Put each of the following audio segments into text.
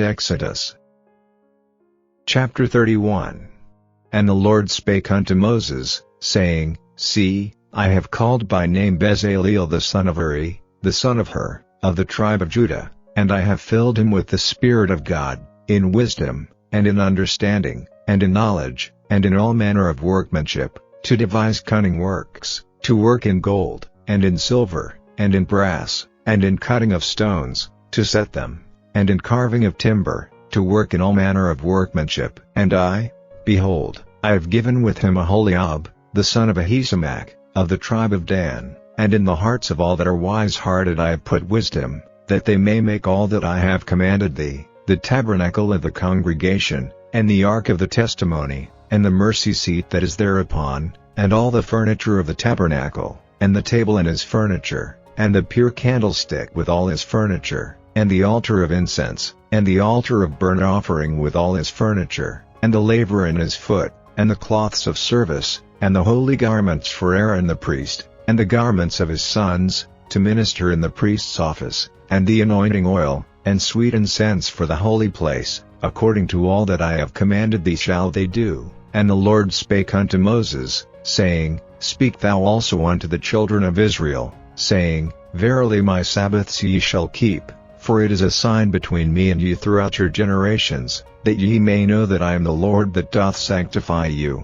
Exodus chapter 31. And the Lord spake unto Moses, saying, See, I have called by name Bezaleel the son of Uri, the son of Hur, of the tribe of Judah, and I have filled him with the Spirit of God, in wisdom, and in understanding, and in knowledge, and in all manner of workmanship, to devise cunning works, to work in gold, and in silver, and in brass, and in cutting of stones, to set them, and in carving of timber, to work in all manner of workmanship. And I, behold, I have given with him Aholiab, the son of Ahisamach, of the tribe of Dan, and in the hearts of all that are wise-hearted I have put wisdom, that they may make all that I have commanded thee, the tabernacle of the congregation, and the ark of the testimony, and the mercy seat that is thereupon, and all the furniture of the tabernacle, and the table and his furniture, and the pure candlestick with all his furniture, and the altar of incense, and the altar of burnt offering with all his furniture, and the laver in his foot, and the cloths of service, and the holy garments for Aaron the priest, and the garments of his sons, to minister in the priest's office, and the anointing oil, and sweet incense for the holy place, according to all that I have commanded thee shall they do. And the Lord spake unto Moses, saying, Speak thou also unto the children of Israel, saying, Verily my Sabbaths ye shall keep, for it is a sign between me and you throughout your generations, that ye may know that I am the Lord that doth sanctify you.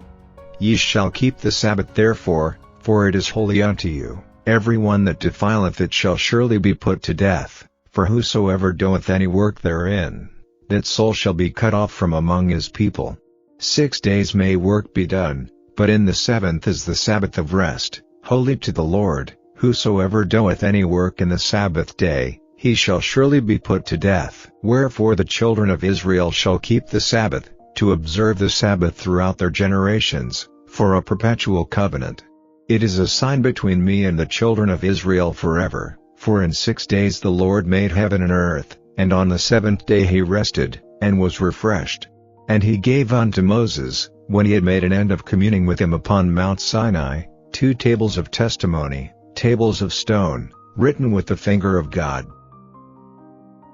Ye shall keep the Sabbath therefore, for it is holy unto you. Every one that defileth it shall surely be put to death, for whosoever doeth any work therein, that soul shall be cut off from among his people. 6 days may work be done, but in the seventh is the Sabbath of rest, holy to the Lord. Whosoever doeth any work in the Sabbath day, he shall surely be put to death. Wherefore the children of Israel shall keep the Sabbath, to observe the Sabbath throughout their generations, for a perpetual covenant. It is a sign between me and the children of Israel forever, for in 6 days the Lord made heaven and earth, and on the seventh day he rested, and was refreshed. And he gave unto Moses, when he had made an end of communing with him upon Mount Sinai, 2 tables of testimony, tables of stone, written with the finger of God.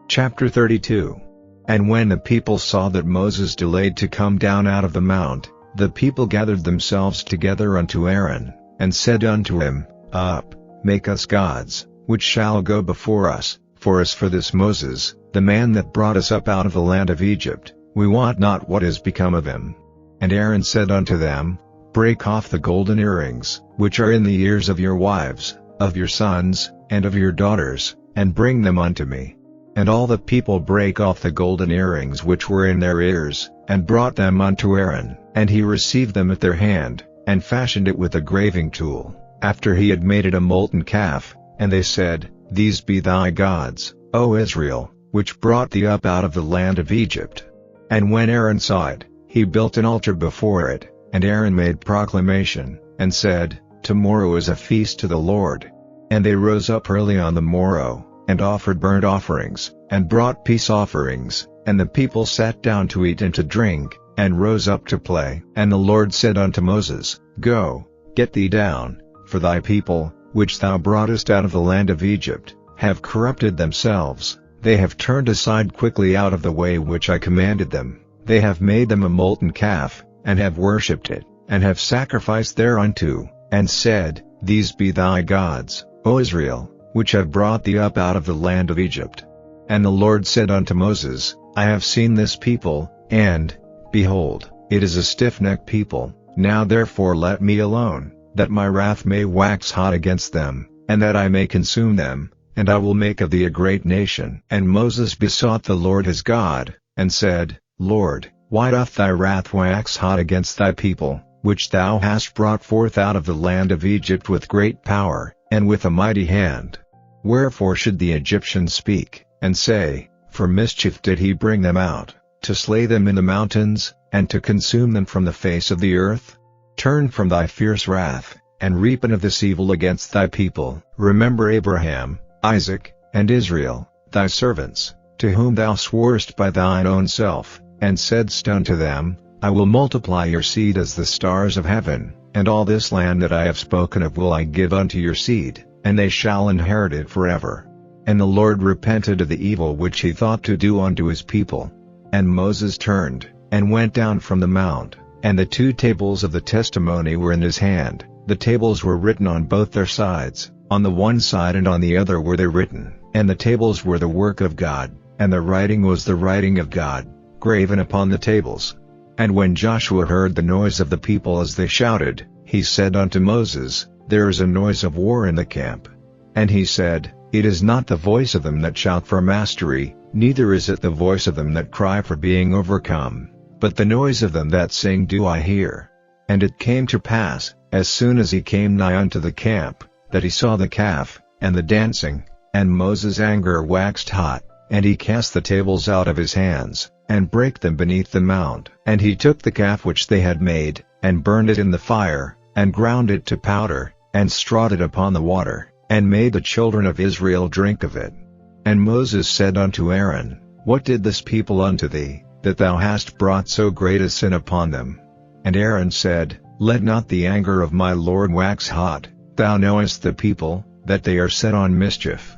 Chapter 32. And when the people saw that Moses delayed to come down out of the mount, the people gathered themselves together unto Aaron, and said unto him, Up, make us gods, which shall go before us, for as for this Moses, the man that brought us up out of the land of Egypt, we wot not what is become of him. And Aaron said unto them, Break off the golden earrings, which are in the ears of your wives, of your sons, and of your daughters, and bring them unto me. And all the people brake off the golden earrings which were in their ears, and brought them unto Aaron, and he received them at their hand, and fashioned it with a graving tool, after he had made it a molten calf. And they said, These be thy gods, O Israel, which brought thee up out of the land of Egypt. And when Aaron saw it, he built an altar before it, and Aaron made proclamation, and said, Tomorrow is a feast to the Lord. And they rose up early on the morrow, and offered burnt offerings, and brought peace offerings, and the people sat down to eat and to drink, and rose up to play. And the Lord said unto Moses, Go, get thee down, for thy people, which thou broughtest out of the land of Egypt, have corrupted themselves. They have turned aside quickly out of the way which I commanded them. They have made them a molten calf, and have worshipped it, and have sacrificed thereunto, and said, These be thy gods, O Israel, which have brought thee up out of the land of Egypt. And the Lord said unto Moses, I have seen this people, and, behold, it is a stiff-necked people. Now therefore let me alone, that my wrath may wax hot against them, and that I may consume them, and I will make of thee a great nation. And Moses besought the Lord his God, and said, Lord, why doth thy wrath wax hot against thy people, which thou hast brought forth out of the land of Egypt with great power, and with a mighty hand? Wherefore should the Egyptians speak, and say, For mischief did he bring them out, to slay them in the mountains, and to consume them from the face of the earth? Turn from thy fierce wrath, and repent of this evil against thy people. Remember Abraham, Isaac, and Israel, thy servants, to whom thou sworest by thine own self, and saidst unto them, I will multiply your seed as the stars of heaven, and all this land that I have spoken of will I give unto your seed, and they shall inherit it forever. And the Lord repented of the evil which he thought to do unto his people. And Moses turned, and went down from the mount, and the 2 tables of the testimony were in his hand. The tables were written on both their sides, on the one side and on the other were they written. And the tables were the work of God, and the writing was the writing of God, graven upon the tables. And when Joshua heard the noise of the people as they shouted, he said unto Moses, There is a noise of war in the camp. And he said, It is not the voice of them that shout for mastery, neither is it the voice of them that cry for being overcome, but the noise of them that sing do I hear. And it came to pass, as soon as he came nigh unto the camp, that he saw the calf, and the dancing, and Moses' anger waxed hot, and he cast the tables out of his hands, and brake them beneath the mount. And he took the calf which they had made, and burned it in the fire, and ground it to powder, and strawed it upon the water, and made the children of Israel drink of it. And Moses said unto Aaron, What did this people unto thee, that thou hast brought so great a sin upon them? And Aaron said, Let not the anger of my Lord wax hot, thou knowest the people, that they are set on mischief.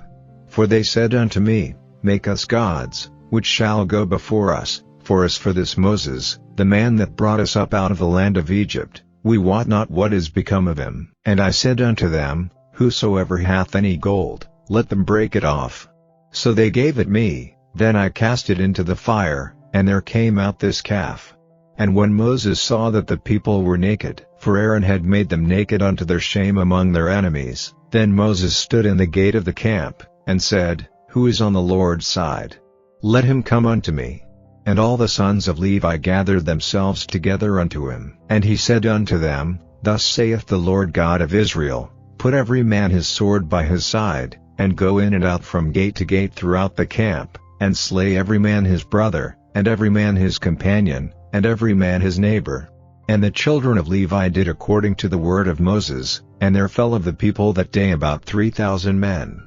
For they said unto me, Make us gods, which shall go before us, for as for this Moses, the man that brought us up out of the land of Egypt, we wot not what is become of him. And I said unto them, Whosoever hath any gold, let them break it off. So they gave it me, then I cast it into the fire, and there came out this calf. And when Moses saw that the people were naked, for Aaron had made them naked unto their shame among their enemies, then Moses stood in the gate of the camp, and said, Who is on the Lord's side? Let him come unto me. And all the sons of Levi gathered themselves together unto him. And he said unto them, Thus saith the Lord God of Israel, Put every man his sword by his side, and go in and out from gate to gate throughout the camp, and slay every man his brother, and every man his companion, and every man his neighbor. And the children of Levi did according to the word of Moses, and there fell of the people that day about 3,000 men.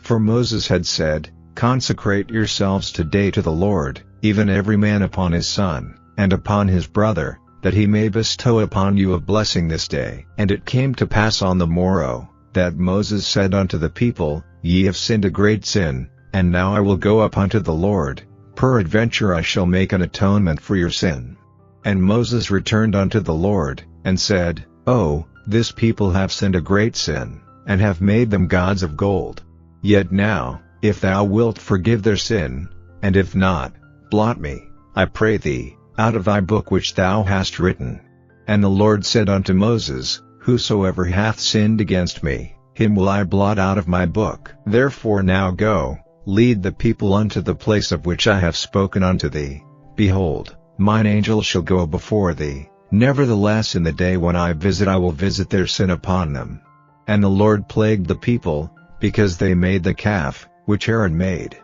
For Moses had said, Consecrate yourselves today to the Lord, even every man upon his son, and upon his brother, that he may bestow upon you a blessing this day. And it came to pass on the morrow, that Moses said unto the people, Ye have sinned a great sin, and now I will go up unto the Lord, peradventure I shall make an atonement for your sin. And Moses returned unto the Lord, and said, Oh, this people have sinned a great sin, and have made them gods of gold. Yet now, if thou wilt forgive their sin, and if not, blot me, I pray thee, out of thy book which thou hast written. And the Lord said unto Moses, Whosoever hath sinned against me, him will I blot out of my book. Therefore now go, lead the people unto the place of which I have spoken unto thee. Behold, mine angel shall go before thee, nevertheless in the day when I will visit their sin upon them. And the Lord plagued the people, because they made the calf, which Aaron made.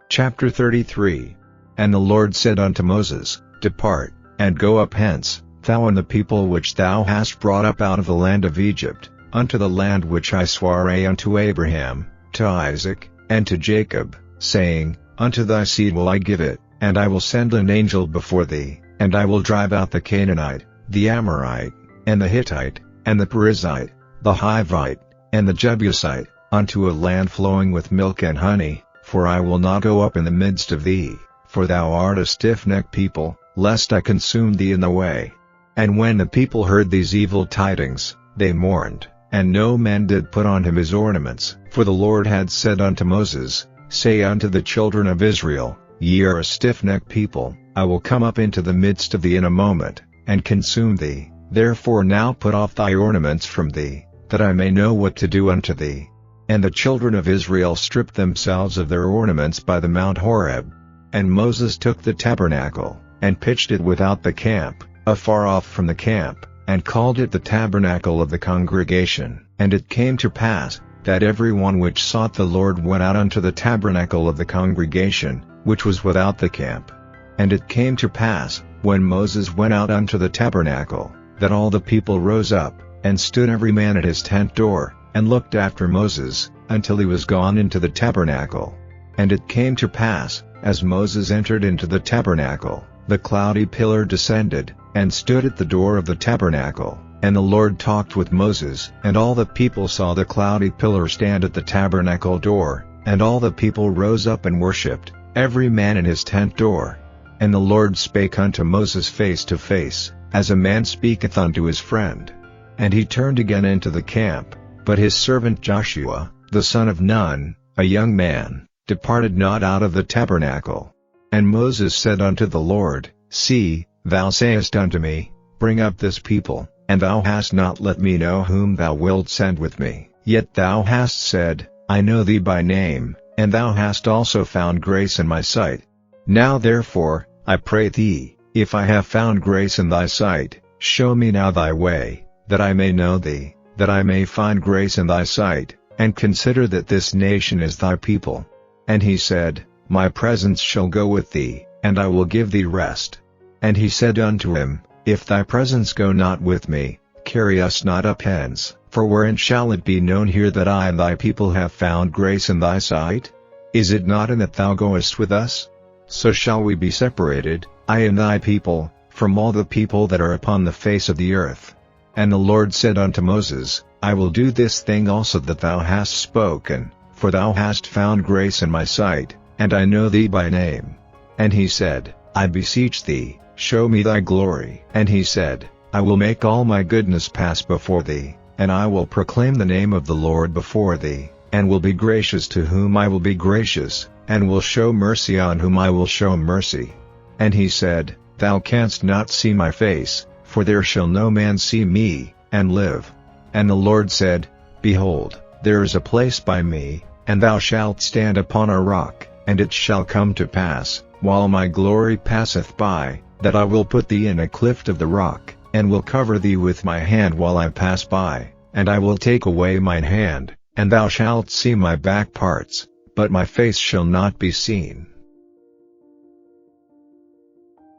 Chapter 33. And the Lord said unto Moses, Depart, and go up hence, thou and the people which thou hast brought up out of the land of Egypt, unto the land which I sware unto Abraham, to Isaac, and to Jacob, saying, Unto thy seed will I give it, and I will send an angel before thee, and I will drive out the Canaanite, the Amorite, and the Hittite, and the Perizzite, the Hivite, and the Jebusite, unto a land flowing with milk and honey, for I will not go up in the midst of thee, for thou art a stiff-necked people, lest I consume thee in the way. And when the people heard these evil tidings, they mourned, and no man did put on him his ornaments. For the Lord had said unto Moses, Say unto the children of Israel, Ye are a stiff-necked people, I will come up into the midst of thee in a moment, and consume thee. Therefore now put off thy ornaments from thee, that I may know what to do unto thee. And the children of Israel stripped themselves of their ornaments by the Mount Horeb. And Moses took the tabernacle, and pitched it without the camp, afar off from the camp, and called it the tabernacle of the congregation. And it came to pass, that every one which sought the Lord went out unto the tabernacle of the congregation, which was without the camp. And it came to pass, when Moses went out unto the tabernacle, that all the people rose up, and stood every man at his tent door, and looked after Moses, until he was gone into the tabernacle. And it came to pass, as Moses entered into the tabernacle, the cloudy pillar descended, and stood at the door of the tabernacle, And the Lord talked with Moses, and all the people saw the cloudy pillar stand at the tabernacle door, and all the people rose up and worshipped, every man in his tent door. And the Lord spake unto Moses face to face, as a man speaketh unto his friend. And he turned again into the camp, but his servant Joshua, the son of Nun, a young man, departed not out of the tabernacle. And Moses said unto the Lord, See, thou sayest unto me, Bring up this people, and thou hast not let me know whom thou wilt send with me. Yet thou hast said, I know thee by name, and thou hast also found grace in my sight. Now therefore, I pray thee, if I have found grace in thy sight, show me now thy way, that I may know thee, that I may find grace in thy sight, and consider that this nation is thy people. And he said, My presence shall go with thee, and I will give thee rest. And he said unto him, If thy presence go not with me, carry us not up hence, for wherein shall it be known here that I and thy people have found grace in thy sight? Is it not in that thou goest with us? So shall we be separated, I and thy people, from all the people that are upon the face of the earth. And the Lord said unto Moses, I will do this thing also that thou hast spoken, for thou hast found grace in my sight, and I know thee by name. And he said, I beseech thee, show me thy glory. And he said, I will make all my goodness pass before thee, and I will proclaim the name of the Lord before thee, and will be gracious to whom I will be gracious, and will show mercy on whom I will show mercy. And he said, Thou canst not see my face, for there shall no man see me, and live. And the Lord said, Behold, there is a place by me, and thou shalt stand upon a rock, and it shall come to pass, while my glory passeth by, that I will put thee in a cleft of the rock, and will cover thee with my hand while I pass by, and I will take away mine hand, and thou shalt see my back parts, but my face shall not be seen.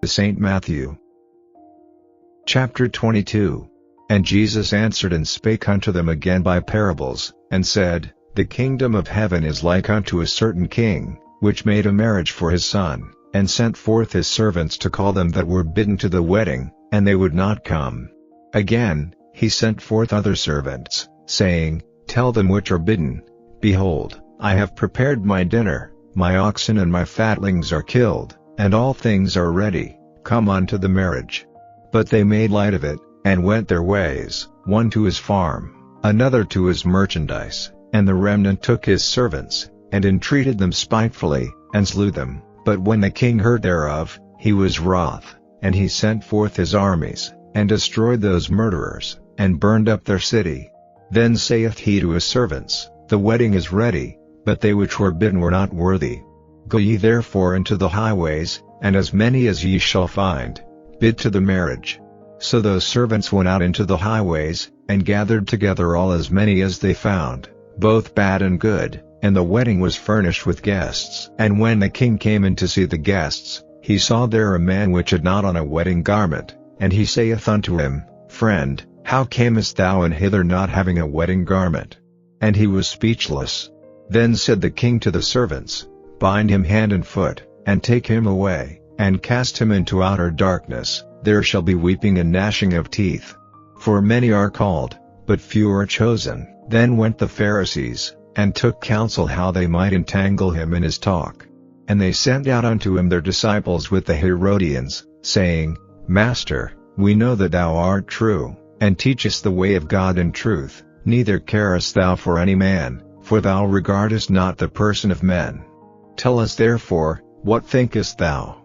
St. Matthew chapter 22. And Jesus answered and spake unto them again by parables, and said, The kingdom of heaven is like unto a certain king, which made a marriage for his son, and sent forth his servants to call them that were bidden to the wedding, and they would not come. Again, he sent forth other servants, saying, Tell them which are bidden, Behold, I have prepared my dinner, my oxen and my fatlings are killed, and all things are ready, come unto the marriage. But they made light of it, and went their ways, one to his farm, another to his merchandise, and the remnant took his servants, and entreated them spitefully, and slew them. But when the king heard thereof, he was wroth, and he sent forth his armies, and destroyed those murderers, and burned up their city. Then saith he to his servants, The wedding is ready, but they which were bidden were not worthy. Go ye therefore into the highways, and as many as ye shall find, bid to the marriage. So those servants went out into the highways, and gathered together all as many as they found, both bad and good, and the wedding was furnished with guests. And when the king came in to see the guests, he saw there a man which had not on a wedding garment, and he saith unto him, Friend, how camest thou in hither not having a wedding garment? And he was speechless. Then said the king to the servants, Bind him hand and foot, and take him away, and cast him into outer darkness. There shall be weeping and gnashing of teeth. For many are called, but few are chosen. Then went the Pharisees, and took counsel how they might entangle him in his talk. And they sent out unto him their disciples with the Herodians, saying, Master, we know that thou art true, and teachest the way of God in truth, neither carest thou for any man, for thou regardest not the person of men. Tell us therefore, what thinkest thou?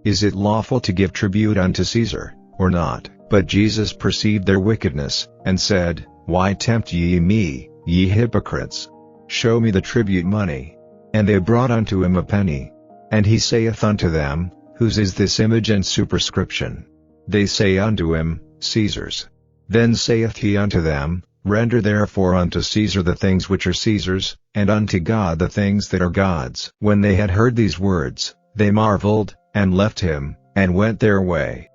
Is it lawful to give tribute unto Caesar, or not? But Jesus perceived their wickedness, and said, Why tempt ye me, ye hypocrites? Show me the tribute money. And they brought unto him a penny. And he saith unto them, Whose is this image and superscription? They say unto him, Caesar's. Then saith he unto them, Render therefore unto Caesar the things which are Caesar's, and unto God the things that are God's. When they had heard these words, they marveled, and left him, and went their way.